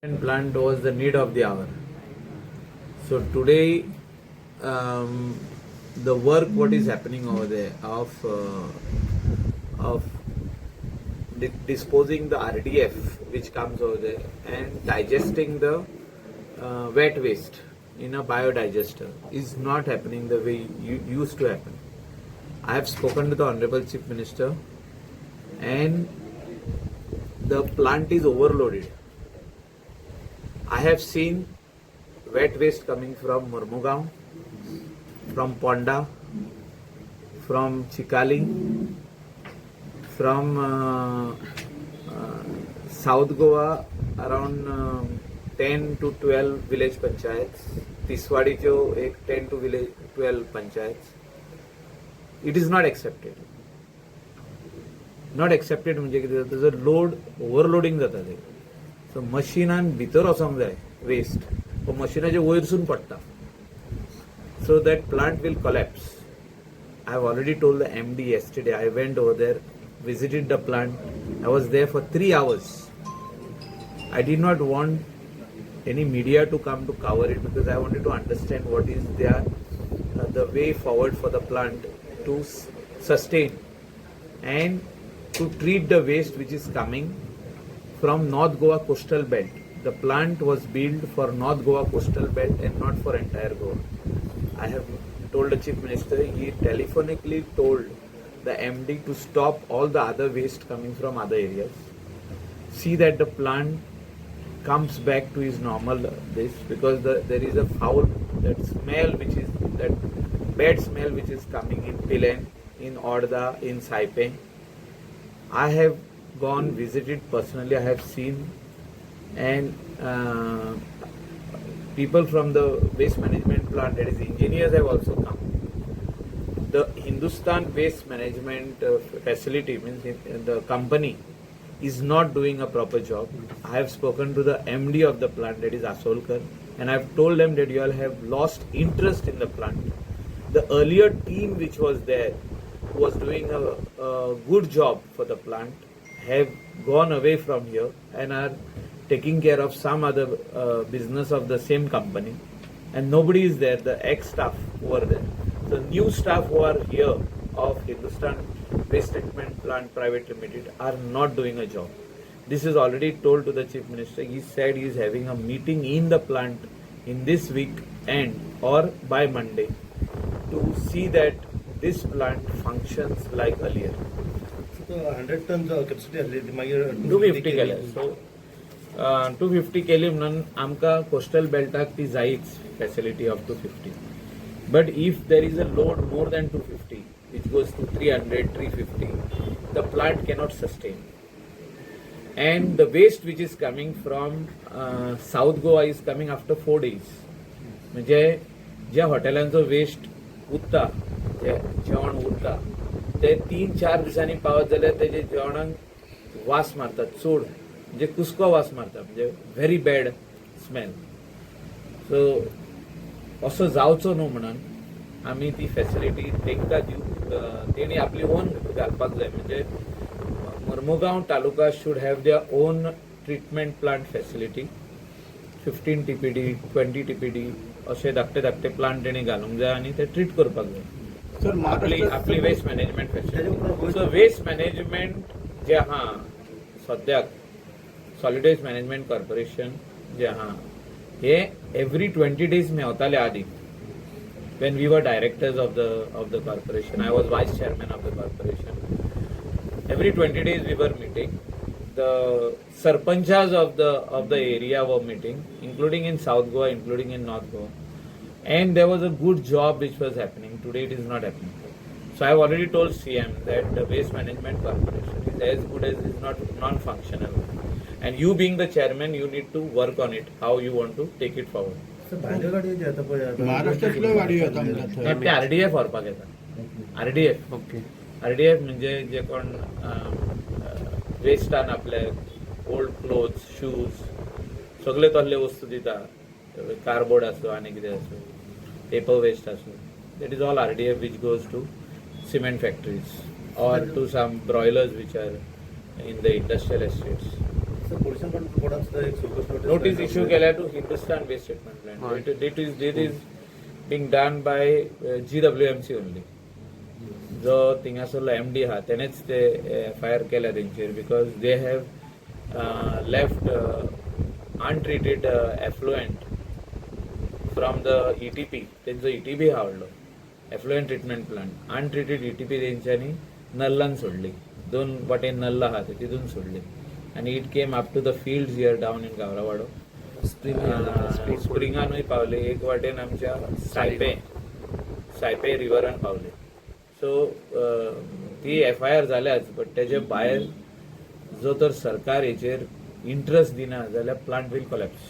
Plant was the need of the hour. So today, the work what is happening over there of disposing the RDF which comes over there and digesting the wet waste in a biodigester is not happening the way you used to happen. I have spoken to the Honorable Chief Minister and the plant is overloaded. I have seen wet waste coming from Murmugaon, from Ponda, from Chikali, from South Goa, around 10 to 12 village panchayats, Tiswadi jo 10 to 12 panchayats. It is not accepted. Not accepted म्हणजे कितें जाता जर load overloading जाता ते सो मशिनान भितर वचोंक जाय waste तो मशिनाचे वयरसून पडटा so that plant will collapse. I have already told the MD yesterday. I went over there, visited the plant. I was there for 3 hours. I did not want any media to come to cover it because I wanted to understand what is the way forward for the plant to sustain and to treat the waste which is coming from North Goa coastal belt. The plant was built for North Goa coastal belt and not for entire Goa. I have told the Chief Minister, he telephonically told the MD to stop all the other waste coming from other areas. See that the plant comes back to his normal this because there is a foul, that smell which is, that bad smell which is coming in Pilen, in Orda, in Saipe. I have gone, visited personally, I have seen and people from the waste management plant, that is engineers, have also come. The Hindustan Waste Management facility, means the company, is not doing a proper job. I have spoken to the MD of the plant, that is Asolkar, and I have told them that you all have lost interest in the plant. The earlier team which was there, who was doing a good job for the plant, have gone away from here and are taking care of some other business of the same company, and nobody is there, the ex-staff who are there. The new staff who are here of Hindustan Waste Treatment Plant Private Limited are not doing a job. This is already told to the Chief Minister. He said he is having a meeting in the plant in this week end or by Monday to see that this plant functions like earlier. So 100 tons capacity आसली 250 केले. So 250 केली म्हणून आमकां coastal बेल्टाक ती जायच facility of 250. But if there is a load more than 250, which goes to 300, 350, the plant cannot sustain. And the waste which is coming from South Goa is coming after 4 days. म्हणजे ज्या हॉटेलांचो waste उरता, जे जेवण उरता, ते 3-4 दिसांनी पावत जाल्यार तेजे जेवणाक वास मारतात चड, म्हणजे कुस्को वास मारता, म्हणजे व्हेरी बॅड स्मेल. सो असो जावचो न्हू म्हणून आमी ती फॅसिलिटी तांकां दिवं, तेणी आपली ओन घालपाक जाय. म्हणजे Mormugao taluka should have their own treatment plant facility. 15 TPD, 20 TPD असे धाकटे धाकटे प्लांट तेणी घालूंक जाय आनी ते ट्रीट करपाक जाय. आपली वेस्ट मॅनेजमेंट फॅसिलिटी. सो वेस्ट मॅनेजमेंट जे आहा सद्याक सॉलिड वेस्ट मॅनेजमेंट कॉर्पोरेशन जे आहा हे एवरी 20 days मेवताले आदी. When we were directors of the corporation, I was vice chairman of the corporation. Every 20 days we were meeting. The sarpanchas of the area were meeting, including in South Goa, including in North Goa, and there was a good job which was happening. Today it is not happening. So I have already told CM that the waste management corporation is as good as is not non-functional. And you being the chairman, you need to work on it, how you want to take it forward. भाज्यो गाडयो जे येता पळय आता महाराष्ट्रातल्यो गाडयो येता म्हणटा ते RDF व्हरपाक येता. RDF okay. RDF म्हणजे जे कोण वेस्टान आपले ओल्ड क्लोथ्स, शूज, सगळे तसले वस्तू दिता. कार्डबोर्ड आसूं आनी कितें आसूं, पेपर वेस्ट आसूं, that is all RDF which goes to cement factories or to some broilers which are in the industrial estates. Sir pollution control बोर्डान सुद्धा एक सुपर नोटीस इश्यू केल्या to Hindustan waste treatment plant. It is being done by GWMC only. जो थिंगासरलो MD हा तेनेच ते fire केल्या तेंचेर because they have left untreated effluent from the ETP. तेंचो ETP हा व्हडलो effluent treatment plant. Untreated ETP तेंच्यांनी नल्लान सोडली. 2 वाटेन नल्ला आहा तितून सोडली आनी it came up to the fields here down in Gavrawado. स्प्रिंगानूय पावले. एक वाटेन आमच्या सायपे रिव्हरान पावले. सो ती FIR जाल्याच बट तेजे भायर जो तर सरकार हेचेर इंट्रस्ट दिना जाल्यार प्लांट वील कोलॅप्स.